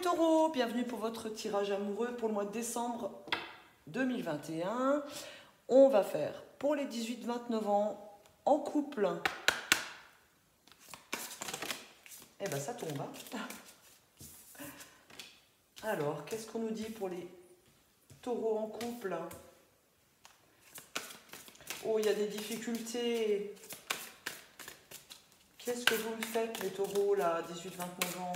taureaux, bienvenue pour votre tirage amoureux pour le mois de décembre 2021. On va faire pour les 18-29 ans en couple. Eh ben ça tombe. Hein. Alors, qu'est-ce qu'on nous dit pour les taureaux en couple? Oh, il y a des difficultés. Qu'est-ce que vous me faites, les taureaux, là, 18-29 ans?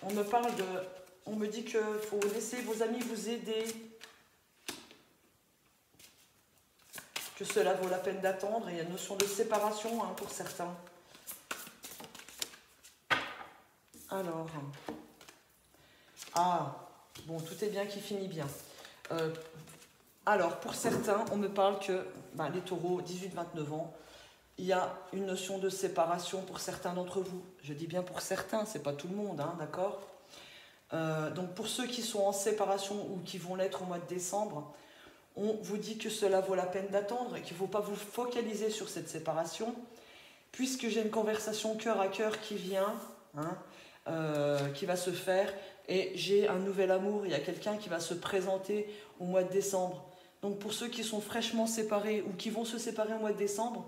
On me parle de... On me dit qu'il faut laisser vos amis vous aider. Que cela vaut la peine d'attendre. Il y a une notion de séparation hein, pour certains. Alors... Ah, bon, tout est bien qui finit bien. Alors, pour certains, on me parle que les taureaux, 18-29 ans, il y a une notion de séparation pour certains d'entre vous. Je dis bien pour certains, c'est pas tout le monde, hein, d'accord? Donc, pour ceux qui sont en séparation ou qui vont l'être au mois de décembre, on vous dit que cela vaut la peine d'attendre et qu'il ne faut pas vous focaliser sur cette séparation, puisque j'ai une conversation cœur à cœur qui vient, hein, qui va se faire, et j'ai un nouvel amour, il y a quelqu'un qui va se présenter au mois de décembre. Donc pour ceux qui sont fraîchement séparés ou qui vont se séparer au mois de décembre,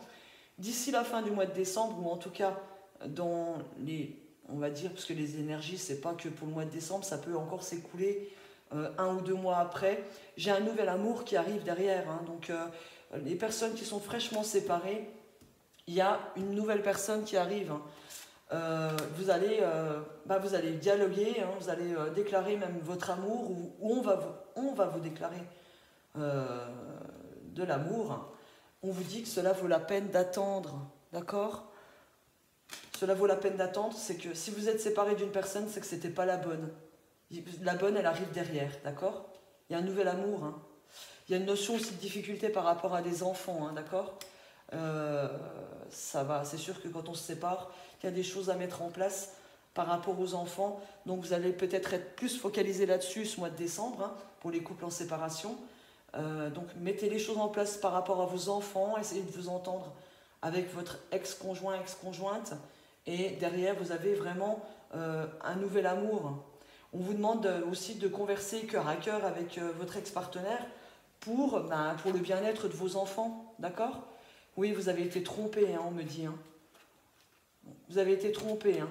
d'ici la fin du mois de décembre, ou en tout cas dans les, on va dire, parce que les énergies, c'est pas que pour le mois de décembre, ça peut encore s'écouler 1 ou 2 mois après, j'ai un nouvel amour qui arrive derrière. Hein. Donc les personnes qui sont fraîchement séparées, il y a une nouvelle personne qui arrive. Hein. Vous allez dialoguer, hein, vous allez déclarer même votre amour, ou on va vous déclarer de l'amour. On vous dit que cela vaut la peine d'attendre, d'accord? Cela vaut la peine d'attendre, c'est que si vous êtes séparé d'une personne, c'est que c'était pas la bonne. La bonne, elle arrive derrière, d'accord? Il y a un nouvel amour. Hein. Il y a une notion aussi de difficulté par rapport à des enfants, hein, d'accord? Ça va, c'est sûr que quand on se sépare, il y a des choses à mettre en place par rapport aux enfants. Donc vous allez peut-être être plus focalisé là-dessus ce mois de décembre, hein, pour les couples en séparation. Donc mettez les choses en place par rapport à vos enfants, essayez de vous entendre avec votre ex-conjoint, ex-conjointe. Et derrière, vous avez vraiment un nouvel amour. On vous demande aussi de converser cœur à cœur avec votre ex-partenaire pour le bien-être de vos enfants, d'accord? Oui, vous avez été trompé, hein, on me dit. Hein. Vous avez été trompé. Hein.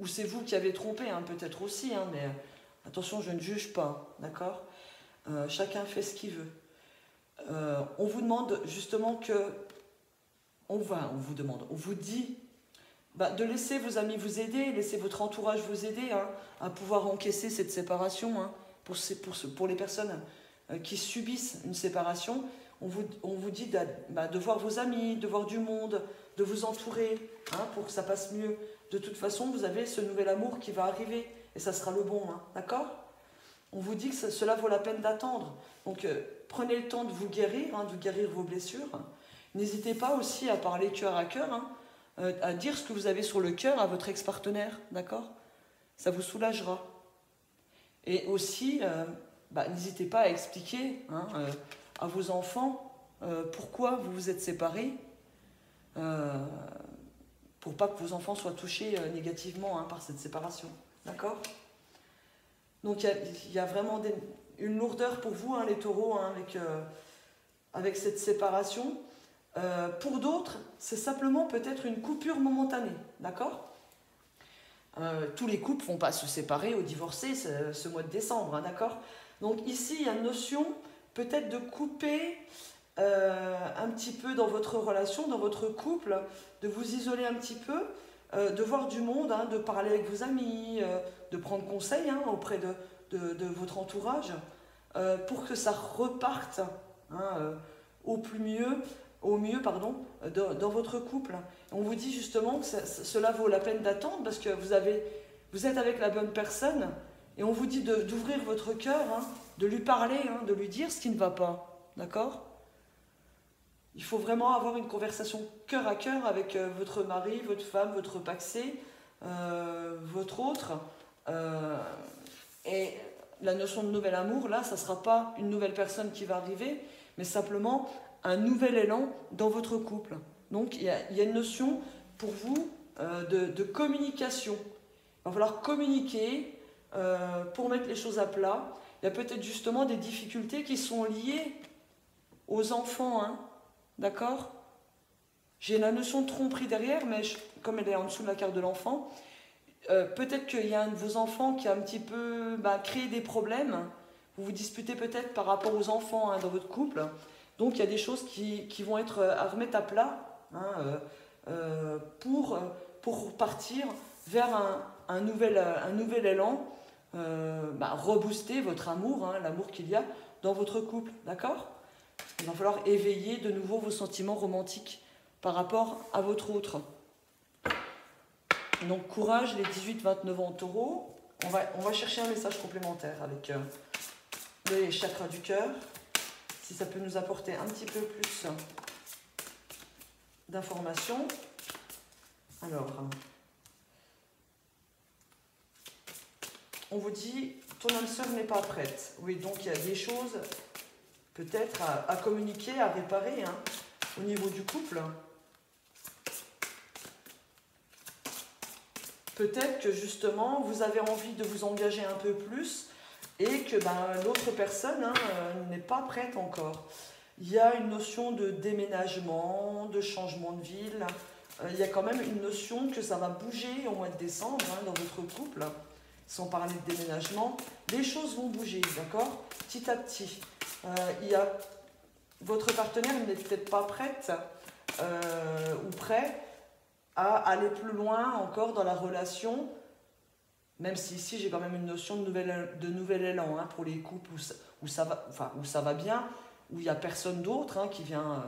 Ou c'est vous qui avez trompé, hein, peut-être aussi, hein, mais attention, je ne juge pas, d'accord? Chacun fait ce qu'il veut. On vous demande justement que... On vous dit de laisser vos amis vous aider, laisser votre entourage vous aider hein, à pouvoir encaisser cette séparation. Hein, pour les personnes qui subissent une séparation, on vous dit de voir vos amis, de voir du monde, de vous entourer hein, pour que ça passe mieux. De toute façon, vous avez ce nouvel amour qui va arriver et ça sera le bon, hein, d'accord? On vous dit que cela vaut la peine d'attendre. Donc, prenez le temps de vous guérir, hein, de guérir vos blessures. N'hésitez pas aussi à parler cœur à cœur, hein, à dire ce que vous avez sur le cœur à votre ex-partenaire, d'accord? Ça vous soulagera. Et aussi, n'hésitez pas à expliquer hein, à vos enfants pourquoi vous vous êtes séparés, pour pas que vos enfants soient touchés négativement hein, par cette séparation, d'accord? Donc il y a vraiment une lourdeur pour vous, hein, les taureaux, hein, avec cette séparation. Pour d'autres, c'est simplement peut-être une coupure momentanée, d'accord? Tous les couples ne vont pas se séparer ou divorcer ce mois de décembre, hein, d'accord? Donc ici, il y a une notion peut-être de couper un petit peu dans votre relation, dans votre couple, de vous isoler un petit peu, de voir du monde, hein, de parler avec vos amis, de prendre conseil hein, auprès de votre entourage, pour que ça reparte hein, au mieux, dans votre couple. On vous dit justement que cela vaut la peine d'attendre parce que vous êtes avec la bonne personne et on vous dit d'ouvrir votre cœur, hein, de lui parler, hein, de lui dire ce qui ne va pas. D'accord? Il faut vraiment avoir une conversation cœur à cœur avec votre mari, votre femme, votre pacsé, votre autre. Et la notion de nouvel amour, là, ça ne sera pas une nouvelle personne qui va arriver, mais simplement un nouvel élan dans votre couple. Donc, il y a une notion pour vous de communication. Il va falloir communiquer pour mettre les choses à plat. Il y a peut-être justement des difficultés qui sont liées aux enfants, hein, d'accord? J'ai la notion de tromperie derrière, mais comme elle est en dessous de la carte de l'enfant, peut-être qu'il y a un de vos enfants qui a un petit peu créé des problèmes. Vous vous disputez peut-être par rapport aux enfants, hein, dans votre couple. Donc il y a des choses qui vont être à remettre à plat, hein, pour partir vers un nouvel élan, rebooster votre amour, hein, l'amour qu'il y a dans votre couple, d'accord? Il va falloir éveiller de nouveau vos sentiments romantiques par rapport à votre autre. Donc courage les 18-29 ans taureau. On va chercher un message complémentaire avec les chakras du cœur, si ça peut nous apporter un petit peu plus d'informations. Alors, on vous dit, ton âme sœur n'est pas prête. Oui, donc il y a des choses peut-être à communiquer, à réparer, hein, au niveau du couple. Peut-être que justement, vous avez envie de vous engager un peu plus et que l'autre personne, hein, n'est pas prête encore. Il y a une notion de déménagement, de changement de ville. Il y a quand même une notion que ça va bouger au mois de décembre, hein, dans votre couple. Sans parler de déménagement, les choses vont bouger, d'accord? Petit à petit. Votre partenaire n'est peut-être pas prête ou prêt à aller plus loin encore dans la relation, même si ici j'ai quand même une notion de nouvel élan, hein, pour les couples où ça va bien, où il n'y a personne d'autre, hein, qui vient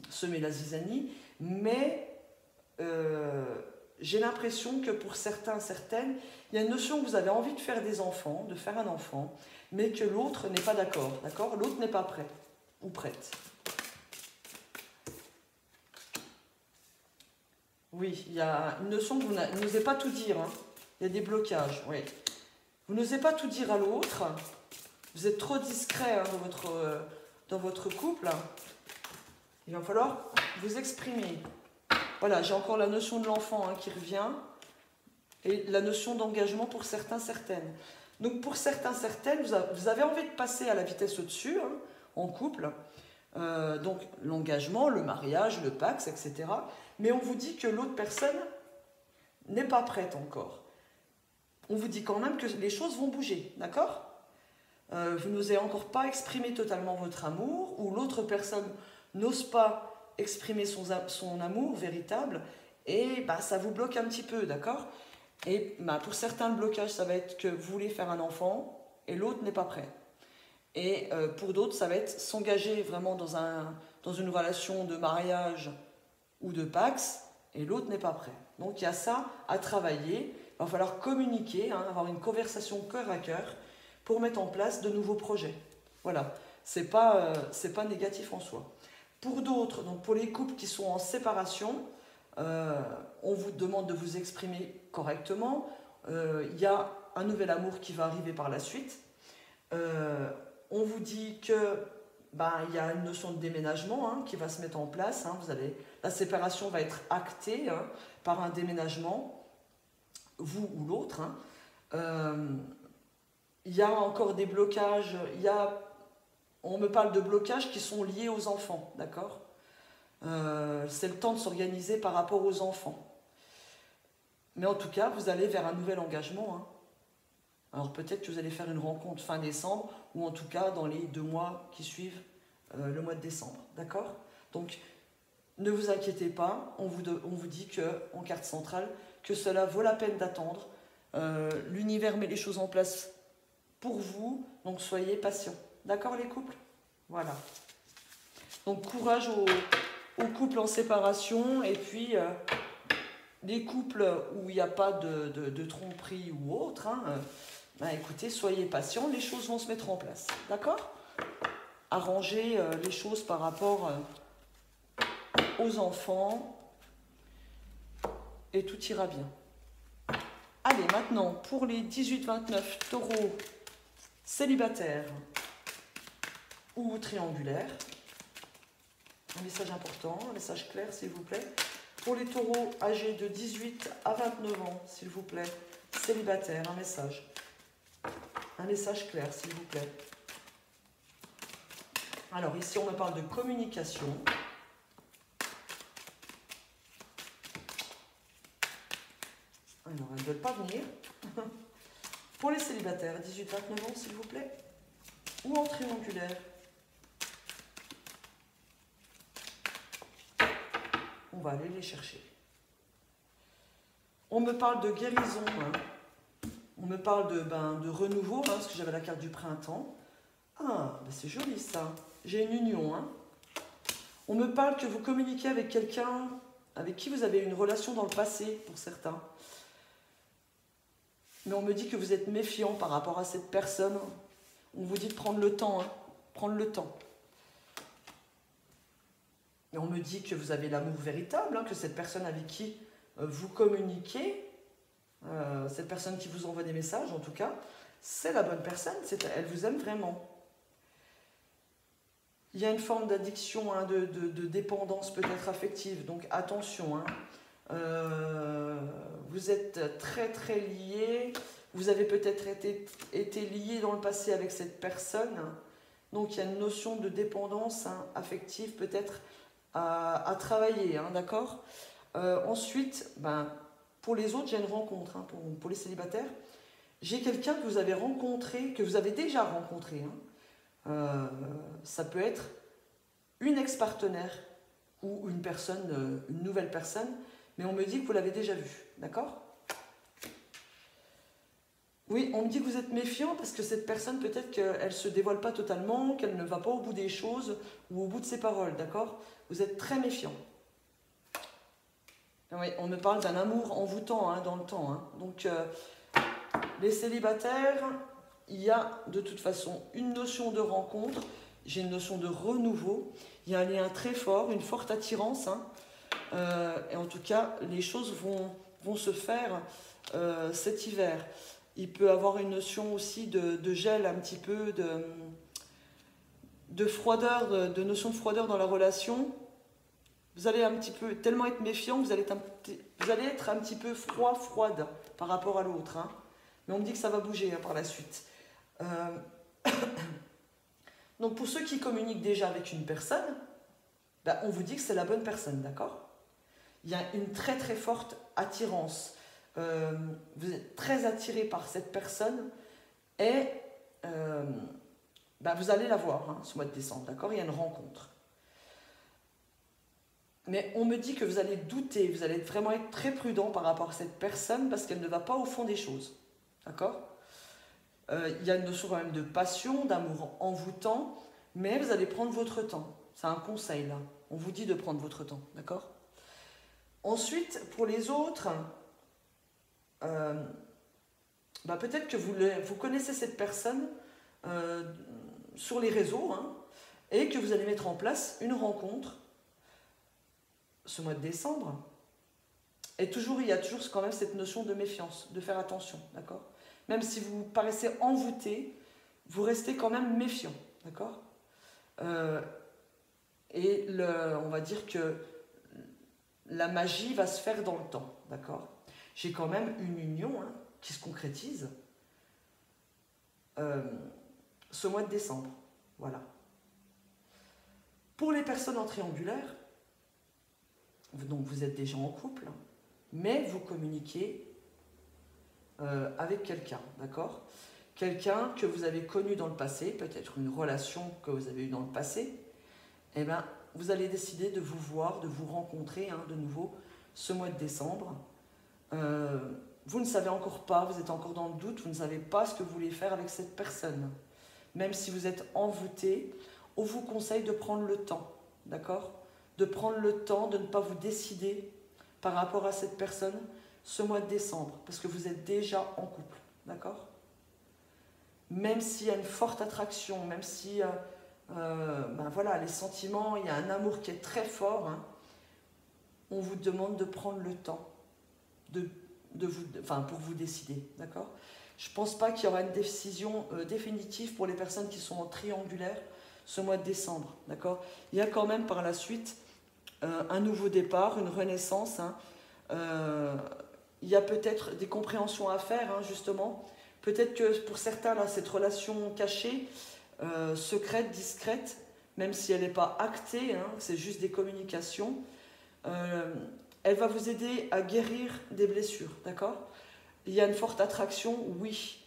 semer la zizanie, mais j'ai l'impression que pour certaines, il y a une notion que vous avez envie de faire des enfants, de faire un enfant, mais que l'autre n'est pas d'accord, d'accord? L'autre n'est pas prêt ou prête. Oui, il y a une notion que vous n'osez pas tout dire, hein. Il y a des blocages, oui. Vous n'osez pas tout dire à l'autre, vous êtes trop discret, hein, dans votre couple. Il va falloir vous exprimer. Voilà, j'ai encore la notion de l'enfant, hein, qui revient, et la notion d'engagement pour certaines. Donc pour certaines, vous avez envie de passer à la vitesse au-dessus, hein, en couple, donc l'engagement, le mariage, le Pacs, etc. Mais on vous dit que l'autre personne n'est pas prête encore. On vous dit quand même que les choses vont bouger, d'accord? Vous n'osez encore pas exprimer totalement votre amour, ou l'autre personne n'ose pas exprimer son amour véritable, et ça vous bloque un petit peu, d'accord? Et pour certains, le blocage, ça va être que vous voulez faire un enfant, et l'autre n'est pas prêt. Et pour d'autres, ça va être s'engager vraiment dans une relation de mariage ou de Pacs, et l'autre n'est pas prêt. Donc il y a ça à travailler. Il va falloir communiquer, hein, avoir une conversation cœur à cœur pour mettre en place de nouveaux projets. Voilà, c'est pas négatif en soi. Pour d'autres, donc pour les couples qui sont en séparation, on vous demande de vous exprimer correctement. Il y a un nouvel amour qui va arriver par la suite. On vous dit que il y a une notion de déménagement, hein, qui va se mettre en place, hein. La séparation va être actée, hein, par un déménagement, vous ou l'autre, hein. Il y a encore des blocages, on me parle de blocages qui sont liés aux enfants, d'accord? C'est le temps de s'organiser par rapport aux enfants. Mais en tout cas, vous allez vers un nouvel engagement, hein. Alors peut-être que vous allez faire une rencontre fin décembre, ou en tout cas dans les 2 mois qui suivent le mois de décembre, d'accord? Donc ne vous inquiétez pas, on vous dit en carte centrale que cela vaut la peine d'attendre. L'univers met les choses en place pour vous, donc soyez patients. D'accord les couples? Voilà. Donc courage aux couples en séparation, et puis les couples où il n'y a pas de tromperie ou autre, hein, écoutez, soyez patients, les choses vont se mettre en place. D'accord? Arrangez les choses par rapport aux enfants, et tout ira bien. Allez, maintenant, pour les 18-29 taureaux célibataires ou triangulaires, Un message important, un message clair, s'il vous plaît. Pour les taureaux âgés de 18 à 29 ans, s'il vous plaît. Célibataires, un message. Un message clair, s'il vous plaît. Alors, ici, on me parle de communication. Alors, elles ne veulent pas venir. Pour les célibataires, 18-29 ans, s'il vous plaît. Ou en triangulaire. On va aller les chercher. On me parle de guérison. Hein. On me parle de renouveau, hein, parce que j'avais la carte du printemps. Ah, ben c'est joli ça. J'ai une union. Hein. On me parle que vous communiquez avec quelqu'un avec qui vous avez une relation dans le passé, pour certains. Mais on me dit que vous êtes méfiant par rapport à cette personne. On vous dit de prendre le temps. Hein. Prendre le temps. Et on me dit que vous avez l'amour véritable, hein, que cette personne avec qui vous communiquez, cette personne qui vous envoie des messages en tout cas, c'est la bonne personne, elle vous aime vraiment. Il y a une forme d'addiction, hein, de dépendance peut-être affective, donc attention. Hein. Vous êtes très très liés, vous avez peut-être été liés dans le passé avec cette personne, donc il y a une notion de dépendance, hein, affective peut-être à travailler, hein, d'accord. Ensuite, pour les autres, j'ai une rencontre, hein, pour les célibataires. J'ai quelqu'un que vous avez rencontré, que vous avez déjà rencontré. Hein. Ça peut être une ex-partenaire ou une personne, une nouvelle personne, mais on me dit que vous l'avez déjà vu, d'accord? Oui, on me dit que vous êtes méfiant parce que cette personne, peut-être qu'elle ne se dévoile pas totalement, qu'elle ne va pas au bout des choses ou au bout de ses paroles, d'accord? Vous êtes très méfiant. Oui, on me parle d'un amour envoûtant, hein, dans le temps. Hein. Donc, les célibataires, il y a de toute façon une notion de rencontre, j'ai une notion de renouveau, il y a un lien très fort, une forte attirance. Hein. Et en tout cas, les choses vont se faire cet hiver. Il peut y avoir une notion aussi de gel, un petit peu, de froideur, de notion de froideur dans la relation. Vous allez un petit peu, tellement être méfiant, vous allez être un petit peu froide par rapport à l'autre. Hein. Mais on me dit que ça va bouger, hein, par la suite. Donc pour ceux qui communiquent déjà avec une personne, on vous dit que c'est la bonne personne, d'accord? Il y a une très très forte attirance. Vous êtes très attiré par cette personne et vous allez la voir, hein, ce mois de décembre, d'accord? Il y a une rencontre. Mais on me dit que vous allez douter, vous allez vraiment être très prudent par rapport à cette personne parce qu'elle ne va pas au fond des choses. D'accord? Il y a une notion quand même de passion, d'amour envoûtant, mais vous allez prendre votre temps. C'est un conseil là. On vous dit de prendre votre temps. D'accord? Ensuite, pour les autres, peut-être que vous connaissez cette personne sur les réseaux, hein, et que vous allez mettre en place une rencontre ce mois de décembre. Et il y a toujours quand même cette notion de méfiance, de faire attention, d'accord? Même si vous paraissez envoûté, vous restez quand même méfiant, d'accord? Et on va dire que la magie va se faire dans le temps, d'accord? J'ai quand même une union, hein, qui se concrétise ce mois de décembre, voilà. Pour les personnes en triangulaire, donc vous êtes déjà en couple, mais vous communiquez avec quelqu'un, d'accord? Quelqu'un que vous avez connu dans le passé, peut-être une relation que vous avez eue dans le passé, vous allez décider de vous voir, de vous rencontrer, hein, de nouveau ce mois de décembre. Vous ne savez encore pas, vous êtes encore dans le doute, vous ne savez pas ce que vous voulez faire avec cette personne. Même si vous êtes envoûté, on vous conseille de prendre le temps, d'accord? De prendre le temps de ne pas vous décider par rapport à cette personne ce mois de décembre, parce que vous êtes déjà en couple, d'accord? Même s'il y a une forte attraction, même si les sentiments, il y a un amour qui est très fort, hein, on vous demande de prendre le temps pour vous décider, d'accord? Je ne pense pas qu'il y aura une décision définitive pour les personnes qui sont en triangulaire ce mois de décembre, d'accord? Il y a quand même par la suite un nouveau départ, une renaissance, hein. Il y a peut-être des compréhensions à faire, hein, justement. Peut-être que pour certains, là, cette relation cachée, secrète, discrète, même si elle n'est pas actée, hein, c'est juste des communications, elle va vous aider à guérir des blessures, d'accord? Il y a une forte attraction, oui,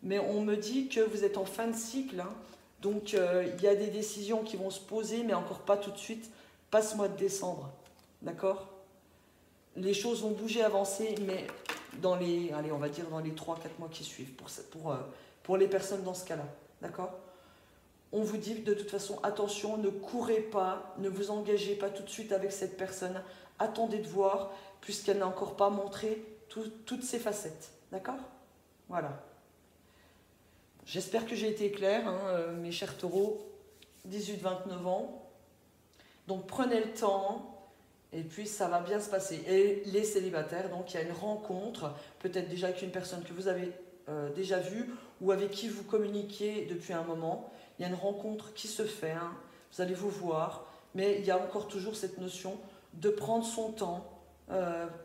mais on me dit que vous êtes en fin de cycle, hein, donc il y a des décisions qui vont se poser, mais encore pas tout de suite, pas ce mois de décembre, d'accord? Les choses vont bouger, avancer, mais dans les, allez, on va dire dans les 3-4 mois qui suivent, pour les personnes dans ce cas-là, d'accord? On vous dit de toute façon, attention, ne courez pas, ne vous engagez pas tout de suite avec cette personne, attendez de voir, puisqu'elle n'a encore pas montré toutes ses facettes, d'accord? Voilà. J'espère que j'ai été claire, hein, mes chers taureaux, 18-29 ans. Donc prenez le temps, et puis ça va bien se passer. Et les célibataires, donc il y a une rencontre, peut-être déjà avec une personne que vous avez déjà vue, ou avec qui vous communiquez depuis un moment. Il y a une rencontre qui se fait, hein, vous allez vous voir, mais il y a encore toujours cette notion de prendre son temps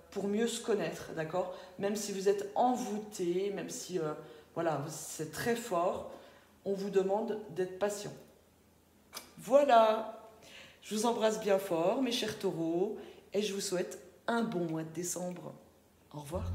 pour mieux se connaître, d'accord? Même si vous êtes envoûté, même si voilà, c'est très fort, on vous demande d'être patient. Voilà, je vous embrasse bien fort, mes chers taureaux, et je vous souhaite un bon mois de décembre. Au revoir.